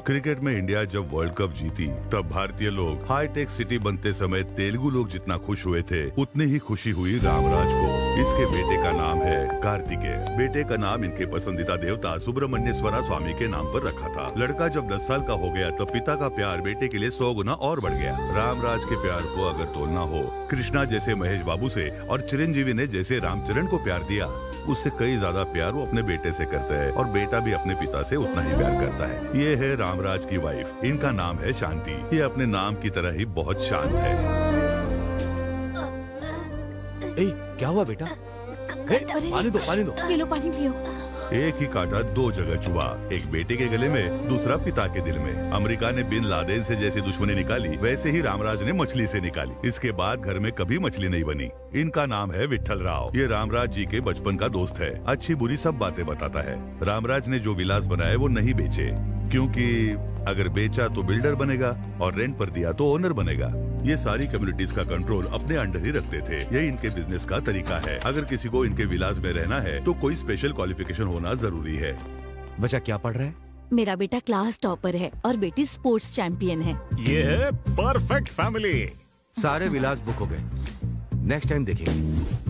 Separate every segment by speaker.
Speaker 1: Cricket में India जब world cup जीती तब भारतीय लोग हाईटेक सिटी बनते समय तेलुगु लोग जितना खुश हुए थे उतनी ही खुशी हुई रामराज को। इसके बेटे का नाम है कार्तिकेय। बेटे का नाम इनके पसंदीदा देवता सुब्रमण्येश्वरा स्वामी के नाम पर रखा था। लड़का जब 10 साल का हो गया तो पिता का प्यार बेटे के लिए 100 गुना और बढ़ गया। रामराज के प्यार को अगर तोलना हो कृष्णा जैसे महेश बाबू से और चिरंजीवी ने जैसे रामचरण को प्यार दिया, उससे कई ज्यादा प्यार वो अपने बेटे से करते हैं और बेटा भी अपने पिता से उतना ही प्यार करता है। ये है रामराज की वाइफ, इनका नाम है शांति। ये अपने नाम की तरह ही बहुत शांत है।
Speaker 2: क्या हुआ बेटा? पानी दो, पानी दो।
Speaker 3: पी लो, पानी पियो।
Speaker 1: एक ही कांटा 2 जगह चुभा, एक बेटे के गले में, दूसरा पिता के दिल में। अमेरिका ने बिन लादेन से जैसी दुश्मनी निकाली वैसे ही रामराज ने मछली से निकाली। इसके बाद घर में कभी मछली नहीं बनी। इनका नाम है विट्ठल राव। ये रामराज जी के बचपन का दोस्त है, अच्छी बुरी सब बातें बताता है। रामराज ने जो विलास बनाए वो नहीं बेचे, क्योंकि अगर बेचा तो बिल्डर बनेगा और रेंट पर दिया तो ओनर बनेगा। ये सारी कम्युनिटीज का कंट्रोल अपने अंडर ही रखते थे। यही इनके बिजनेस का तरीका है। अगर किसी को इनके विलास में रहना है तो कोई स्पेशल क्वालिफिकेशन होना जरूरी है।
Speaker 2: बच्चा क्या पढ़ रहा है?
Speaker 3: मेरा बेटा क्लास टॉपर है और बेटी स्पोर्ट्स चैंपियन है।
Speaker 4: ये है परफेक्ट फैमिली।
Speaker 2: सारे विलास बुक हो गए, नेक्स्ट टाइम देखेंगे।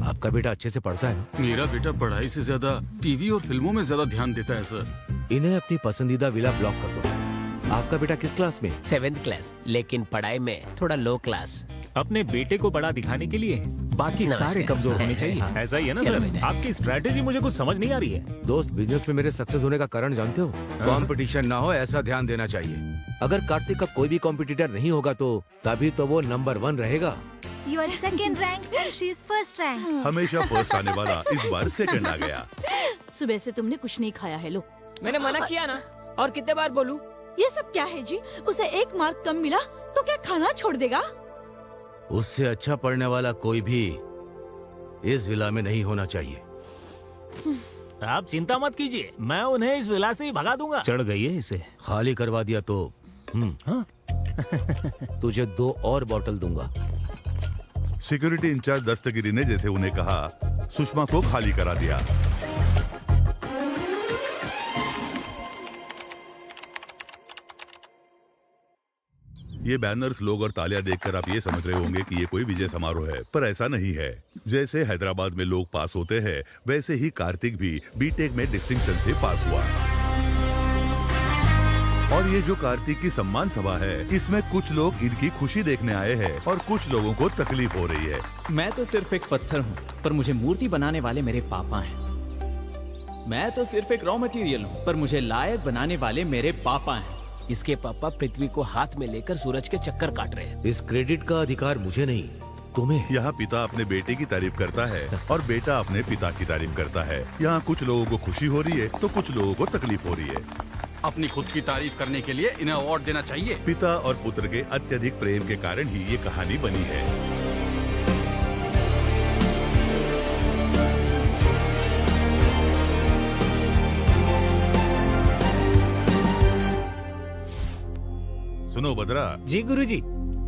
Speaker 2: आपका बेटा अच्छे से पढ़ता है?
Speaker 5: मेरा बेटा पढ़ाई से ज्यादा टीवी और फिल्मों में ज्यादा ध्यान देता है सर।
Speaker 2: इन्हें अपनी पसंदीदा विला ब्लॉक कर दो। आपका बेटा किस क्लास में?
Speaker 6: 7th क्लास, लेकिन पढ़ाई में थोड़ा लो क्लास।
Speaker 4: अपने बेटे को बड़ा दिखाने के लिए बाकी सारे कमजोर होने चाहिए। ऐसा ही है ना सर? आपकी स्ट्रैटेजी मुझे कुछ समझ नहीं आ रही है।
Speaker 2: दोस्त, बिजनेस में मेरे सक्सेस होने का कारण जानते हो? कंपटीशन ना हो ऐसा ध्यान देना चाहिए। अगर कार्तिक का कोई भी कॉम्पिटिटर नहीं होगा तो तभी तो वो नंबर 1 रहेगा।
Speaker 7: You are second rank, she is first rank.
Speaker 1: हमेशा फर्स्ट आने वाला इस बार सेकंड आ गया।
Speaker 3: सुबह से तुमने कुछ नहीं खाया है। लो,
Speaker 6: मैंने मना किया ना, और कितने बार बोलूं?
Speaker 3: ये सब क्या है जी? उसे 1 मार्क कम मिला तो क्या खाना छोड़ देगा?
Speaker 2: उससे अच्छा पढ़ने वाला कोई भी इस विला में नहीं होना चाहिए।
Speaker 4: आप चिंता मत कीजिए, मैं उन्हें इस विला से ही भगा दूंगा। चढ़ गई है इसे।
Speaker 2: खाली करवा दिया तो तुझे 2 और बॉटल दूंगा।
Speaker 1: सिक्योरिटी इंचार्ज दस्तगिरी ने जैसे उन्हें कहा, सुषमा को खाली करा दिया। ये बैनर्स, लोग और तालियां देखकर आप ये समझ रहे होंगे कि ये कोई विजय समारोह है, पर ऐसा नहीं है। जैसे हैदराबाद में लोग पास होते हैं वैसे ही कार्तिक भी बीटेक में डिस्टिंक्शन से पास हुआ। और ये जो कार्तिक की सम्मान सभा है, इसमें कुछ लोग इनकी खुशी देखने आए हैं और कुछ लोगों को तकलीफ हो रही है।
Speaker 8: मैं तो सिर्फ एक पत्थर हूँ, पर मुझे मूर्ति बनाने वाले मेरे पापा हैं। मैं तो सिर्फ एक रॉ मटेरियल हूँ, पर मुझे लायक बनाने वाले मेरे पापा हैं।
Speaker 6: इसके पापा पृथ्वी को हाथ में लेकर सूरज के चक्कर काट रहे हैं।
Speaker 2: इस क्रेडिट का अधिकार मुझे नहीं, तुम्हें।
Speaker 1: यहाँ पिता अपने बेटे की तारीफ करता है और बेटा अपने पिता की तारीफ करता है। यहाँ कुछ लोगों को खुशी हो रही है तो कुछ लोगों को तकलीफ हो रही है।
Speaker 5: अपनी खुद की तारीफ करने के लिए इन्हें अवार्ड देना चाहिए।
Speaker 1: पिता और पुत्र के अत्यधिक प्रेम के कारण ही ये कहानी बनी है। सुनो बद्रा
Speaker 4: जी गुरुजी।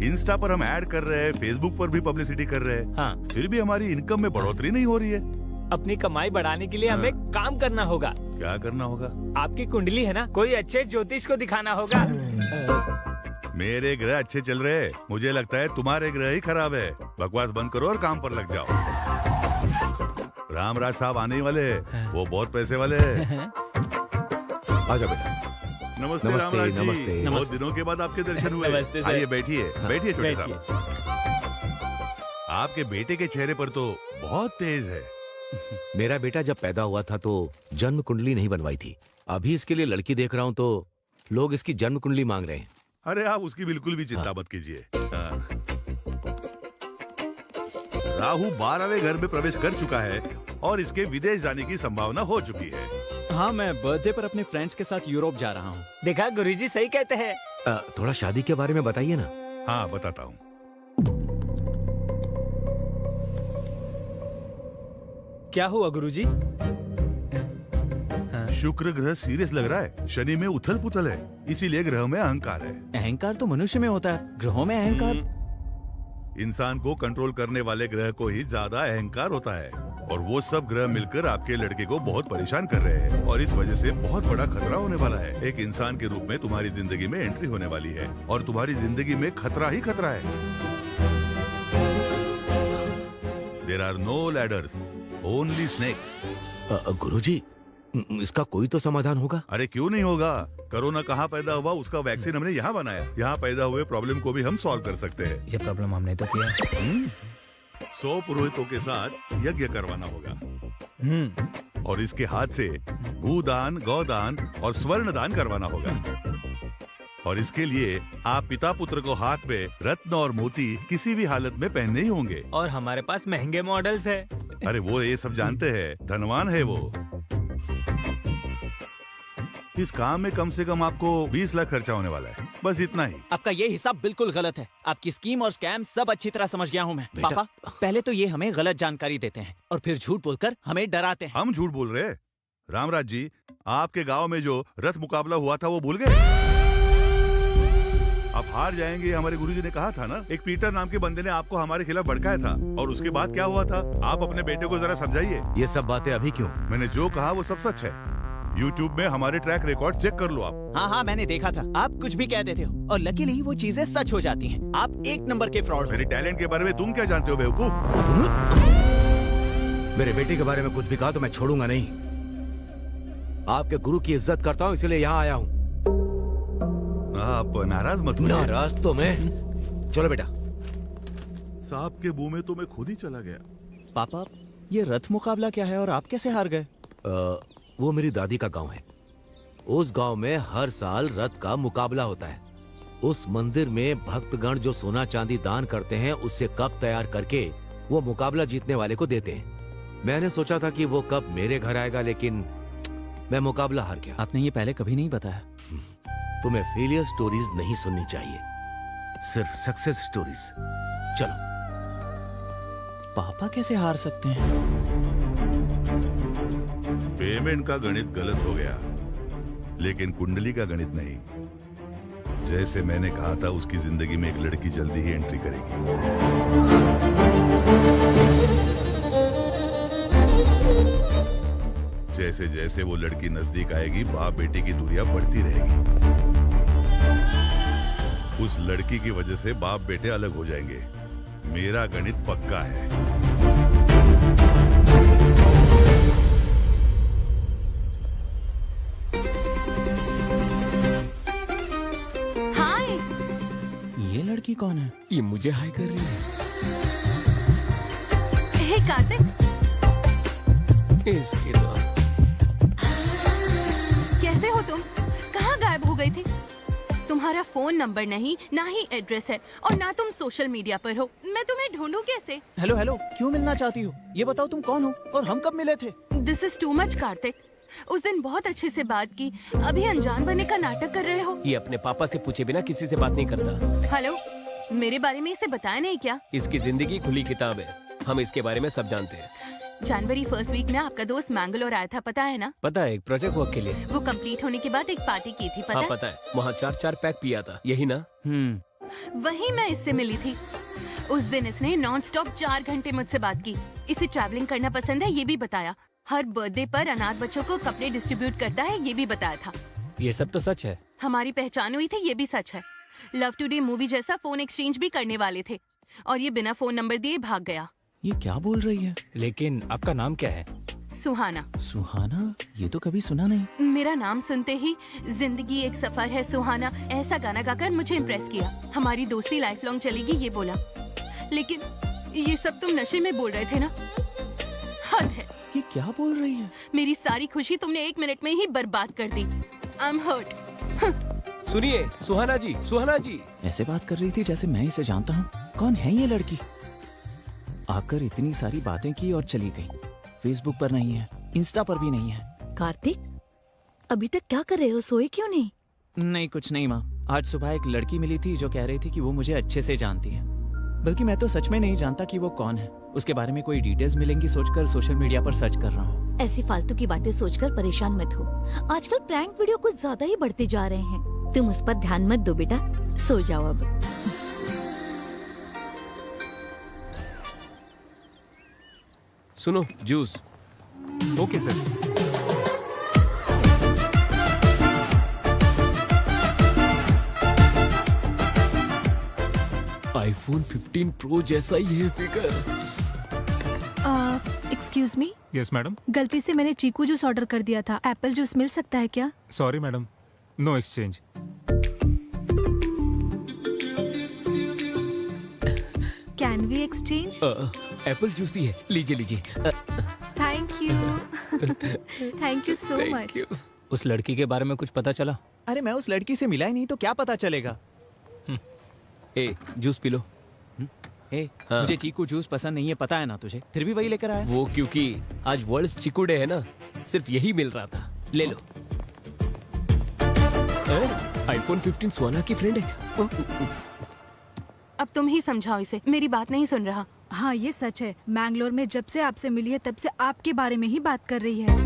Speaker 1: इंस्टा पर हम ऐड कर रहे हैं, फेसबुक पर भी पब्लिसिटी कर रहे हैं,
Speaker 4: हाँ।
Speaker 1: फिर भी हमारी इनकम में बढ़ोतरी नहीं हो रही है।
Speaker 6: अपनी कमाई बढ़ाने के लिए हमें काम करना होगा।
Speaker 1: क्या करना होगा?
Speaker 6: आपकी कुंडली है ना, कोई अच्छे ज्योतिष को दिखाना होगा।
Speaker 1: मेरे ग्रह अच्छे चल रहे हैं, मुझे लगता है तुम्हारे ग्रह ही खराब है। बकवास बंद करो और काम पर लग जाओ। रामराज साहब आने ही वाले हैं, वो बहुत पैसे वाले हैं।
Speaker 2: आजा बेटा।
Speaker 1: नमस्ते रामराज जी, बहुत दिनों के बाद आपके दर्शन हुए।
Speaker 4: नमस्ते सर।
Speaker 1: आइए बैठिए, बैठिए छोटे
Speaker 4: बैठिए।
Speaker 1: साहब। आपके बेटे के चेहरे पर तो बहुत तेज है।
Speaker 2: मेरा बेटा जब पैदा हुआ था तो जन्म कुंडली नहीं बनवाई थी। अभी इसके लिए लड़की देख रहा हूँ तो लोग इसकी जन्म कुंडली मांग रहे हैं।
Speaker 1: अरे आप उसकी बिल्कुल भी चिंता मत कीजिए। राहु 12वें घर में प्रवेश कर चुका है और इसके विदेश जाने की संभावना हो चुकी है।
Speaker 8: हाँ, मैं बर्थडे पर अपने फ्रेंड्स के साथ यूरोप जा रहा हूँ।
Speaker 6: देखा, गुरुजी सही कहते हैं।
Speaker 2: थोड़ा शादी के बारे में बताइए ना।
Speaker 1: हाँ बताता हूँ।
Speaker 8: क्या हुआ गुरुजी?
Speaker 1: शुक्र ग्रह सीरियस लग रहा है, शनि में उथल पुथल है, इसीलिए ग्रह में अहंकार है।
Speaker 8: अहंकार तो मनुष्य में होता है, ग्रहों में अहंकार?
Speaker 1: इंसान को कंट्रोल करने वाले ग्रह को ही ज्यादा अहंकार होता है और वो सब ग्रह मिलकर आपके लड़के को बहुत परेशान कर रहे हैं और इस वजह से बहुत बड़ा खतरा होने वाला है। एक इंसान के रूप में तुम्हारी जिंदगी में एंट्री होने वाली है और तुम्हारी जिंदगी में खतरा ही खतरा है। There are no ladders, only snakes.
Speaker 2: गुरुजी, इसका कोई तो समाधान होगा?
Speaker 1: अरे क्यों नहीं होगा? कोरोना कहाँ पैदा हुआ उसका वैक्सीन हमने यहाँ बनाया। यहाँ पैदा हुए प्रॉब्लम को भी हम सॉल्व कर सकते हैं।
Speaker 6: ये प्रॉब्लम हमने तो किया।
Speaker 1: 100 पुरोहितों के साथ यज्ञ करवाना होगा और इसके हाथ से भूदान, गौदान और स्वर्ण दान करवाना होगा और इसके लिए आप पिता पुत्र को हाथ में रत्न और मोती किसी भी हालत में पहनने ही होंगे।
Speaker 4: और हमारे पास महंगे मॉडल्स है।
Speaker 1: अरे वो ये सब जानते हैं, धनवान है वो। इस काम में कम से कम आपको 20 लाख खर्चा होने वाला है, बस इतना ही।
Speaker 8: आपका ये हिसाब बिल्कुल गलत है। आपकी स्कीम और स्कैम सब अच्छी तरह समझ गया हूँ मैं। पापा, पहले तो ये हमें गलत जानकारी देते हैं और फिर झूठ बोलकर हमें डराते हैं।
Speaker 1: हम झूठ बोल रहे हैं? रामराज जी, आपके गांव में जो रथ मुकाबला हुआ था वो भूल गए? आप हार जाएंगे, हमारे गुरुजी ने कहा था ना। एक पीटर नाम के बंदे ने आपको हमारे खिलाफ भड़काया था और उसके बाद क्या हुआ था? आप अपने बेटे को जरा समझाइए।
Speaker 2: ये सब बातें अभी क्यों?
Speaker 1: मैंने जो कहा वो सब सच है। YouTube में हमारे ट्रैक रिकॉर्ड चेक कर लो आप।
Speaker 8: हाँ, मैंने देखा था। आप कुछ भी कह देते हो और लकीली वो चीजें सच हो जाती हैं। आप एक नंबर के फ्रॉड हो।
Speaker 1: मेरे टैलेंट के बारे में तुम क्या जानते हो बेवकूफ?
Speaker 2: मेरे बेटे के बारे में कुछ भी कहा तो मैं छोड़ूंगा नहीं। आपके गुरु की इज्जत करता हूँ, इसलिए यहाँ आया हूँ।
Speaker 1: आप नाराज मत होइए।
Speaker 2: नाराज तो मैं। चलो बेटा।
Speaker 1: सांप के मुंह में तो मैं खुद ही चला गया।
Speaker 8: पापा, ये रथ मुकाबला क्या है और आप कैसे हार गए?
Speaker 2: वो मेरी दादी का गांव है। उस गांव में हर साल रथ का मुकाबला होता है। उस मंदिर में भक्तगण जो सोना चांदी दान करते हैं उससे कप तैयार करके वो मुकाबला जीतने वाले को देते हैं। मैंने सोचा था कि वो कप मेरे घर आएगा, लेकिन मैं मुकाबला हार गया।
Speaker 8: आपने ये पहले कभी नहीं बताया।
Speaker 2: तुम्हें फेलियर स्टोरीज नहीं सुननी चाहिए, सिर्फ सक्सेस स्टोरीज। चलो।
Speaker 8: पापा कैसे हार सकते हैं?
Speaker 1: पेमेंट का गणित गलत हो गया, लेकिन कुंडली का गणित नहीं। जैसे मैंने कहा था, उसकी जिंदगी में एक लड़की जल्दी ही एंट्री करेगी। जैसे जैसे वो लड़की नजदीक आएगी, बाप बेटे की दूरियां बढ़ती रहेगी। उस लड़की की वजह से बाप बेटे अलग हो जाएंगे। मेरा गणित पक्का है।
Speaker 3: हाय।
Speaker 8: ये लड़की कौन है?
Speaker 6: ये मुझे हाय कर रही है।
Speaker 3: हे कार्तिक,
Speaker 6: इसके तो
Speaker 3: कैसे हो तुम? कहाँ गायब हो गई थी? तुम्हारा फोन नंबर नहीं, ना ही एड्रेस है और ना तुम सोशल मीडिया पर हो। मैं तुम्हें ढूंढूं कैसे?
Speaker 8: हेलो, क्यों मिलना चाहती हो? ये बताओ तुम कौन हो और हम कब मिले थे?
Speaker 3: This is too much Kartik. उस दिन बहुत अच्छे से बात की, अभी अनजान बनने का नाटक कर रहे हो।
Speaker 6: ये अपने पापा से पूछे बिना किसी से बात नहीं करता।
Speaker 3: हेलो, मेरे बारे में इसे बताया नहीं क्या?
Speaker 6: इसकी जिंदगी खुली किताब है, हम इसके बारे में सब जानते हैं।
Speaker 3: जनवरी फर्स्ट वीक में आपका दोस्त मैंगलोर आया था, पता है ना?
Speaker 6: पता है, एक प्रोजेक्ट वर्क के लिए।
Speaker 3: वो कंप्लीट होने के बाद एक पार्टी की थी, पता
Speaker 6: हाँ
Speaker 3: है?
Speaker 6: पता है, वहाँ 4 पैक पिया था, यही ना?
Speaker 3: वहीं मैं इससे मिली थी। उस दिन इसने नॉन स्टॉप 4 घंटे मुझसे बात की। इसे ट्रैवलिंग करना पसंद है, ये भी बताया। हर बर्थडे पर अनाथ बच्चों को कपड़े डिस्ट्रीब्यूट करता है, ये भी बताया था।
Speaker 6: ये सब तो सच है।
Speaker 3: हमारी पहचान हुई थी, ये भी सच है। लव टुडे मूवी जैसा फोन एक्सचेंज भी करने वाले थे और ये बिना फोन नंबर दिए भाग गया।
Speaker 8: ये क्या बोल रही है?
Speaker 4: लेकिन आपका नाम क्या है?
Speaker 3: सुहाना।
Speaker 8: सुहाना? ये तो कभी सुना नहीं।
Speaker 3: मेरा नाम सुनते ही जिंदगी एक सफर है सुहाना ऐसा गाना गाकर मुझे इम्प्रेस किया। हमारी दोस्ती लाइफ लॉन्ग चलेगी, ये बोला। लेकिन ये सब तुम नशे में बोल रहे थे ना? हद है।
Speaker 8: ये क्या बोल रही है?
Speaker 3: मेरी सारी खुशी तुमने 1 मिनट में ही बर्बाद कर दी। I am hurt.
Speaker 6: सुनिए सुहाना जी, सुहाना जी।
Speaker 8: ऐसे बात कर रही थी जैसे मैं इसे जानता हूँ। कौन है ये लड़की? आकर इतनी सारी बातें की और चली गई। फेसबुक पर नहीं है, इंस्टा पर भी नहीं है।
Speaker 3: कार्तिक, अभी तक क्या कर रहे हो? सोए क्यों नहीं?
Speaker 8: नहीं, कुछ नहीं माँ। आज सुबह एक लड़की मिली थी जो कह रही थी कि वो मुझे अच्छे से जानती है। बल्कि मैं तो सच में नहीं जानता कि वो कौन है। उसके बारे में कोई डिटेल्स मिलेंगी सोचकर सोशल मीडिया पर सर्च कर रहा हूँ।
Speaker 3: ऐसी फालतू की बातें सोचकर परेशान मत हो। आजकल प्रैंक वीडियो कुछ ज्यादा ही बढ़ते जा रहे हैं। तुम उस पर ध्यान मत दो बेटा, सो जाओ अब।
Speaker 6: सुनो juice.
Speaker 4: Okay sir.
Speaker 6: IPhone 15 pro जैसा ही है figure.
Speaker 7: Excuse me,
Speaker 4: yes madam.
Speaker 7: गलती से मैंने चीकू जूस ऑर्डर कर दिया था। एप्पल जूस मिल सकता है क्या?
Speaker 4: Sorry madam, no exchange.
Speaker 7: Can we exchange?
Speaker 6: Apple juice ही है, लीजिए लीजिए।
Speaker 7: Thank you thank you so much.
Speaker 9: उस लड़की के बारे में कुछ पता चला?
Speaker 8: अरे मैं उस लड़की से मिला ही नहीं तो क्या पता चलेगा।
Speaker 6: ए जूस पी लो।
Speaker 8: ए,
Speaker 6: हाँ।
Speaker 8: मुझे चीकू जूस पसंद नहीं है, पता है ना तुझे, फिर भी वही लेकर आया।
Speaker 6: वो क्योंकि आज वर्ल्ड चीकू डे है ना, सिर्फ यही मिल रहा था। ले लो। आईफोन 15 सोना की फ्रेंड है।
Speaker 3: अब तुम ही समझाओ इसे, मेरी बात नहीं सुन रहा।
Speaker 7: हाँ ये सच है, मैंगलोर में जब से आपसे मिली है तब से आपके बारे में ही बात कर रही है।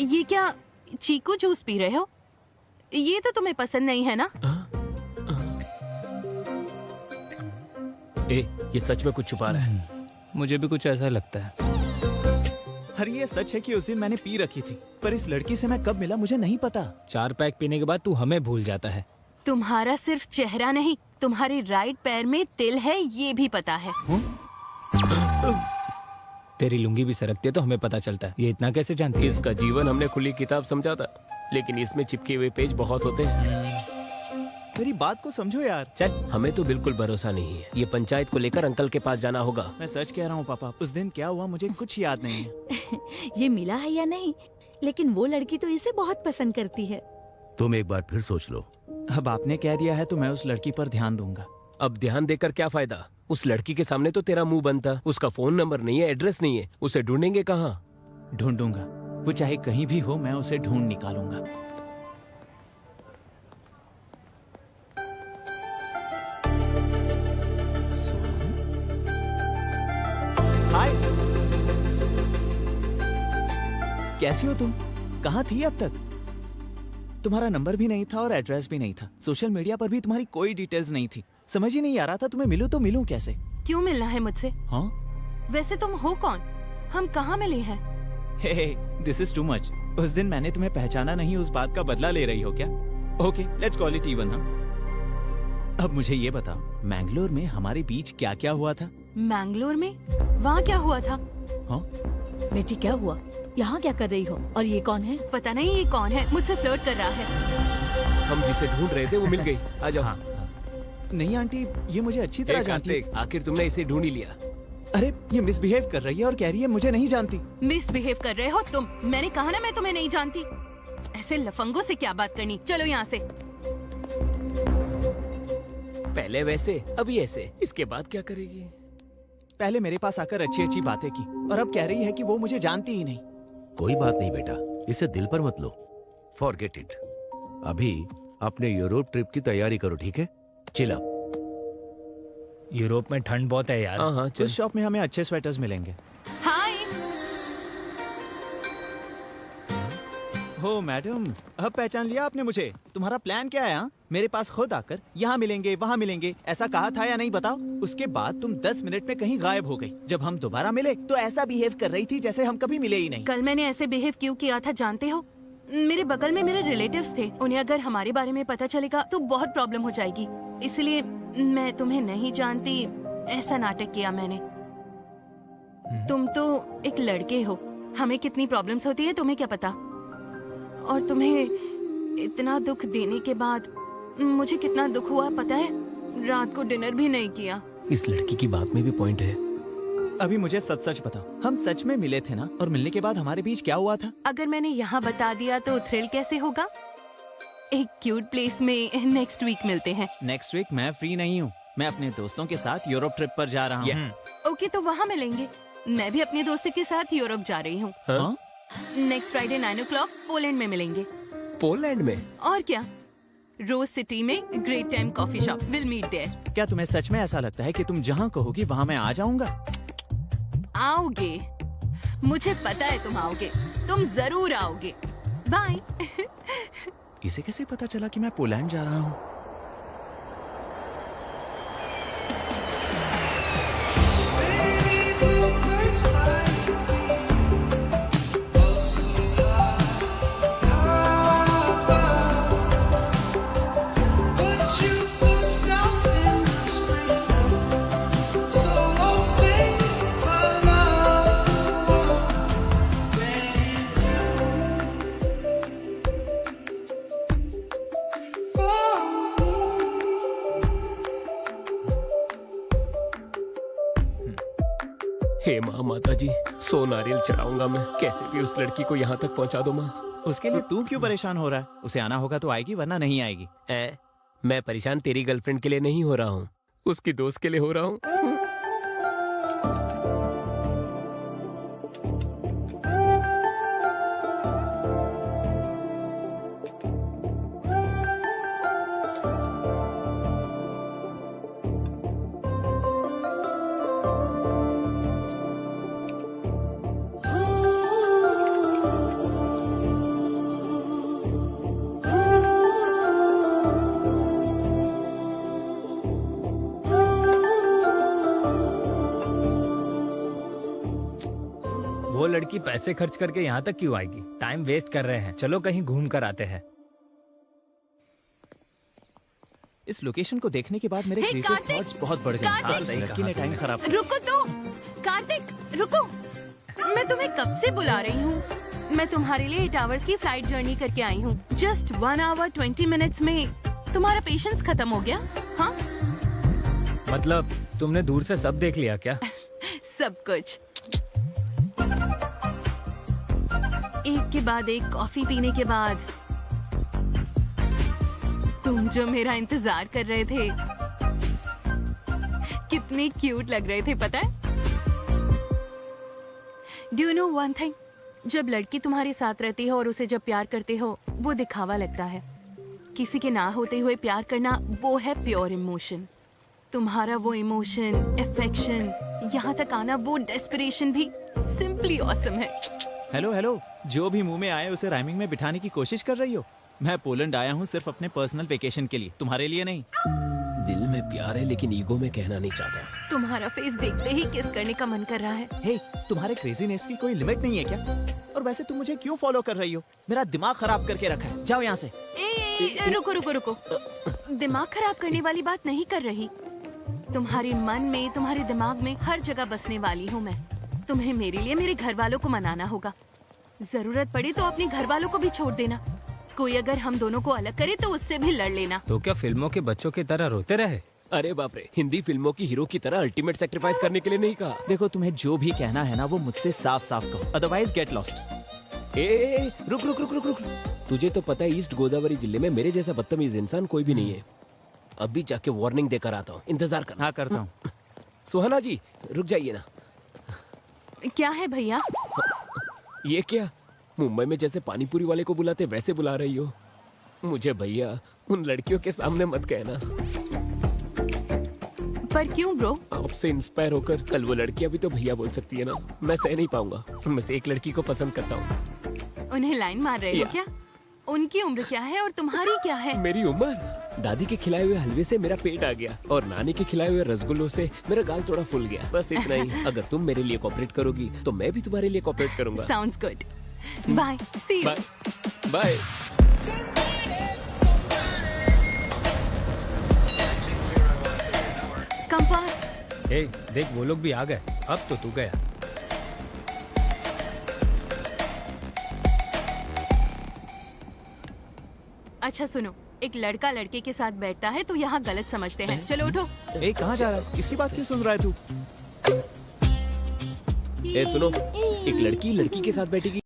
Speaker 3: ये क्या चीकू जूस पी रहे हो? ये तो तुम्हें पसंद नहीं है ना?
Speaker 6: ए ये सच में कुछ छुपा रहा है।
Speaker 9: मुझे भी कुछ ऐसा लगता है।
Speaker 8: अरे ये सच है कि उस दिन मैंने पी रखी थी, पर इस लड़की से मैं कब मिला मुझे नहीं पता।
Speaker 9: 4 पैक पीने के बाद तू हमें भूल जाता है।
Speaker 3: तुम्हारा सिर्फ चेहरा नहीं, तुम्हारे राइट पैर में तिल है, ये भी पता है।
Speaker 9: तेरी लुंगी भी सरकती है तो हमें पता चलता है। ये इतना कैसे जानती है?
Speaker 6: इसका जीवन हमने खुली किताब समझा था, लेकिन इसमें चिपके हुए पेज बहुत होते हैं।
Speaker 8: मेरी बात को समझो यार।
Speaker 6: चल, हमें तो बिल्कुल भरोसा नहीं है। ये पंचायत को लेकर अंकल के पास जाना होगा।
Speaker 8: मैं सच कह रहा हूँ पापा, उस दिन क्या हुआ मुझे कुछ याद नहीं है।
Speaker 10: ये मिला है या नहीं, लेकिन वो लड़की तो इसे बहुत पसंद करती है।
Speaker 2: तुम एक बार फिर सोच लो।
Speaker 8: अब आपने कह दिया है तो मैं उस लड़की पर ध्यान दूंगा।
Speaker 6: अब ध्यान देकर क्या फायदा? उस लड़की के सामने तो तेरा मुंह बंद था। उसका फोन नंबर नहीं है, एड्रेस नहीं है, उसे ढूंढेंगे कहाँ?
Speaker 8: ढूंढूंगा, वो चाहे कहीं भी हो, मैं उसे ढूंढ निकालूंगा। हाय, कैसी हो तुम? कहाँ थी अब तक? तुम्हारा नंबर भी नहीं था और एड्रेस भी नहीं था। सोशल मीडिया पर भी तुम्हारी कोई डिटेल्स नहीं थी। समझ ही नहीं आ रहा था तुम्हें मिलूं तो मिलूं कैसे।
Speaker 3: क्यों मिलना है मुझसे?
Speaker 8: हाँ?
Speaker 3: वैसे तुम हो कौन? हम कहाँ मिले हैं?
Speaker 8: हे, दिस इज टू मच। उस दिन मैंने तुम्हें पहचाना नहीं, उस बात का बदला ले रही हो क्या? Okay, let's call it even. अब मुझे ये बताओ, मैंगलोर में हमारे बीच क्या क्या हुआ था?
Speaker 3: मैंगलोर में? वहाँ क्या हुआ था?
Speaker 8: हाँ?
Speaker 10: बेटी क्या हुआ? यहाँ क्या कर रही हो? और ये कौन है?
Speaker 3: पता नहीं ये कौन है, मुझसे फ्लर्ट कर रहा है।
Speaker 6: हम जिसे ढूंढ रहे थे वो मिल गई। आ जाओ।
Speaker 8: हाँ। नहीं आंटी, ये मुझे अच्छी तरह जानती है।
Speaker 6: आखिर तुमने इसे ढूंढ ही लिया।
Speaker 8: अरे ये मिसबिहेव कर रही है और कह रही है मुझे नहीं जानती।
Speaker 3: मिसबिहेव कर रहे हो तुम? मैंने कहा ना मैं तुम्हें नहीं जानती। ऐसे लफंगों से क्या बात करनी, चलो यहाँ से।
Speaker 6: पहले वैसे, अभी ऐसे, इसके बाद क्या करेगी?
Speaker 8: पहले मेरे पास आकर अच्छी अच्छी बातें की और अब कह रही है कि वो मुझे जानती ही नहीं।
Speaker 2: कोई बात नहीं बेटा, इसे दिल पर मत लो। Forget it. अभी अपने यूरोप ट्रिप की तैयारी करो, ठीक है? Chill up.
Speaker 4: यूरोप में ठंड बहुत है यार।
Speaker 6: हाँ, चल।
Speaker 8: उस शॉप में हमें अच्छे स्वेटर्स मिलेंगे।
Speaker 3: हाय।
Speaker 8: हो मैडम, अब पहचान लिया आपने मुझे। तुम्हारा प्लान क्या है? हाँ? मेरे पास खुद आकर यहाँ मिलेंगे वहाँ मिलेंगे ऐसा कहा था या नहीं बताओ? उसके बाद तुम 10 मिनट में कहीं गायब हो गई। जब हम दोबारा मिले तो ऐसा बिहेव कर रही थी जैसे हम कभी मिले ही नहीं।
Speaker 3: कल मैंने ऐसे बिहेव क्यों किया था जानते हो? मेरे बगल में मेरे रिलेटिव्स थे, उन्हें अगर हमारे बारे में पता चलेगा तो बहुत प्रॉब्लम हो जाएगी, इसलिए मैं तुम्हें नहीं जानती ऐसा नाटक किया मैंने। तुम तो एक लड़के हो, हमें कितनी प्रॉब्लम्स होती है तुम्हें क्या पता? और तुम्हें इतना दुख देने के बाद मुझे कितना दुख हुआ पता है? रात को डिनर भी नहीं किया।
Speaker 6: इस लड़की की बात में भी पॉइंट है।
Speaker 8: अभी मुझे सच सच बताओ, हम सच में मिले थे ना? और मिलने के बाद हमारे बीच क्या हुआ था?
Speaker 3: अगर मैंने यहाँ बता दिया तो थ्रिल कैसे होगा? एक क्यूट प्लेस में नेक्स्ट वीक मिलते हैं।
Speaker 8: नेक्स्ट वीक मैं फ्री नहीं हूँ, मैं अपने दोस्तों के साथ यूरोप ट्रिप पर जा रहा हूँ।
Speaker 3: ओके, तो वहाँ मिलेंगे। मैं भी अपने दोस्त के साथ यूरोप जा रही हूँ। नेक्स्ट फ्राइडे 9 o'clock पोलैंड में मिलेंगे।
Speaker 6: पोलैंड में?
Speaker 3: और क्या, रोज सिटी में great time coffee shop, will meet there.
Speaker 8: क्या तुम्हें सच में ऐसा लगता है कि तुम जहाँ कहोगी वहाँ मैं आ जाऊंगा?
Speaker 3: आओगे, मुझे पता है तुम आओगे, तुम जरूर आओगे। बाय।
Speaker 8: इसे कैसे पता चला कि मैं पोलैंड जा रहा हूँ?
Speaker 6: हे माँ माता जी, 100 नारियल चढ़ाऊंगा मैं, कैसे भी उस लड़की को यहाँ तक पहुँचा दो माँ।
Speaker 8: उसके लिए तू क्यों परेशान हो रहा है? उसे आना होगा तो आएगी, वरना नहीं आएगी।
Speaker 6: मैं परेशान तेरी गर्लफ्रेंड के लिए नहीं हो रहा हूँ, उसकी दोस्त के लिए हो रहा हूँ।
Speaker 9: वो लड़की पैसे खर्च करके यहाँ तक क्यों आएगी? टाइम वेस्ट कर रहे हैं, चलो कहीं घूम कर आते हैं।
Speaker 8: इस लोकेशन को देखने के बाद मेरे
Speaker 3: हे,
Speaker 8: क्रिएटिव
Speaker 3: कार्तिक!
Speaker 8: थॉट्स बहुत बढ़ गए।
Speaker 3: कार्तिक!
Speaker 8: हाँ, इस लड़की ने टाइम खराब किया।
Speaker 3: रुको तो, कार्तिक रुको, मैं तुम्हें कब से बुला रही हूँ। मैं तुम्हारे लिए 8 आवर्स की फ्लाइट जर्नी करके आई हूँ। जस्ट 1 आवर 20 मिनट्स में तुम्हारा पेशेंस खत्म हो गया? हाँ,
Speaker 9: मतलब तुमने दूर से सब देख लिया क्या?
Speaker 3: सब कुछ। एक के बाद एक कॉफी पीने के बाद तुम जो मेरा इंतजार कर रहे थे, कितने क्यूट लग रहे थे पता है? Do you know one thing, जब लड़की तुम्हारे साथ रहती है और उसे जब प्यार करते हो, वो दिखावा लगता है। किसी के ना होते हुए प्यार करना, वो है प्योर इमोशन। तुम्हारा वो इमोशन, अफेक्शन, यहाँ तक आना, वो डेस्परेशन भी सिंपली ऑसम है।
Speaker 8: हेलो हेलो, जो भी मुंह में आए उसे राइमिंग में बिठाने की कोशिश कर रही हो। मैं पोलैंड आया हूँ सिर्फ अपने पर्सनल वेकेशन के लिए, तुम्हारे लिए नहीं।
Speaker 6: दिल में प्यार है लेकिन ईगो में कहना नहीं चाहता।
Speaker 3: तुम्हारा फेस देखते ही किस करने का मन कर रहा है।
Speaker 8: हे, तुम्हारे क्रेजीनेस की कोई लिमिट नहीं है क्या? और वैसे तुम मुझे क्यों फॉलो कर रही हो? मेरा दिमाग खराब करके रखा है, जाओ यहाँ से।
Speaker 3: रुको रुको रुको, दिमाग खराब करने वाली बात नहीं कर रही। तुम्हारे मन में, तुम्हारे दिमाग में हर जगह बसने वाली हूँ मैं। तुम्हें मेरे लिए मेरे घर वालों को मनाना होगा। जरूरत पड़े तो अपने घर वालों को भी छोड़ देना। कोई अगर हम दोनों को अलग करे तो उससे भी लड़ लेना।
Speaker 9: तो क्या फिल्मों के बच्चों की तरह रोते रहे?
Speaker 6: अरे बाप रे, हिंदी फिल्मों की हीरो की तरह अल्टीमेट सेक्रीफाइस करने के लिए नहीं कहा।
Speaker 8: देखो, तुम्हें जो भी कहना है ना, वो मुझसे साफ साफ कहो, अदरवाइज गेट लॉस्ट।
Speaker 6: रुक रुक रुक रुक रुक। तुझे तो पता है ईस्ट गोदावरी जिले में मेरे जैसा बदतमीज इंसान कोई भी नहीं है। अभी जाके वार्निंग देकर आता हूँ, इंतजार करना।
Speaker 8: हाँ, करता हूँ।
Speaker 6: सुहाना जी रुक जाइए ना।
Speaker 3: क्या है भैया?
Speaker 6: ये क्या, मुंबई में जैसे पानीपुरी वाले को बुलाते वैसे बुला रही हो? मुझे भैया उन लड़कियों के सामने मत कहना।
Speaker 3: पर क्यों ब्रो?
Speaker 6: आपसे इंस्पायर होकर कल वो लड़कियां भी तो भैया बोल सकती है ना। मैं सह नहीं पाऊंगा। उनमें से एक लड़की को पसंद करता हूँ।
Speaker 3: उन्हें लाइन मार रहे हो क्या? उनकी उम्र क्या है और तुम्हारी क्या है?
Speaker 6: मेरी उम्र? दादी के खिलाए हुए हलवे से मेरा पेट आ गया और नानी के खिलाए हुए रसगुल्लों से मेरा गाल थोड़ा फूल गया, बस इतना ही। अगर तुम मेरे लिए कोऑपरेट करोगी तो मैं भी तुम्हारे लिए कोऑपरेट करूंगा।
Speaker 3: Sounds good. Bye, see you.
Speaker 6: Bye.
Speaker 3: Come fast.
Speaker 9: ए, देख वो लोग भी आ गए। अब तो तू गया।
Speaker 3: अच्छा सुनो, एक लड़का लड़के के साथ बैठता है तो यहाँ गलत समझते हैं। चलो उठो।
Speaker 8: ए, कहाँ जा रहा है? किसकी बात क्यों सुन रहा है तू?
Speaker 6: सुनो, एक लड़की लड़की के साथ बैठेगी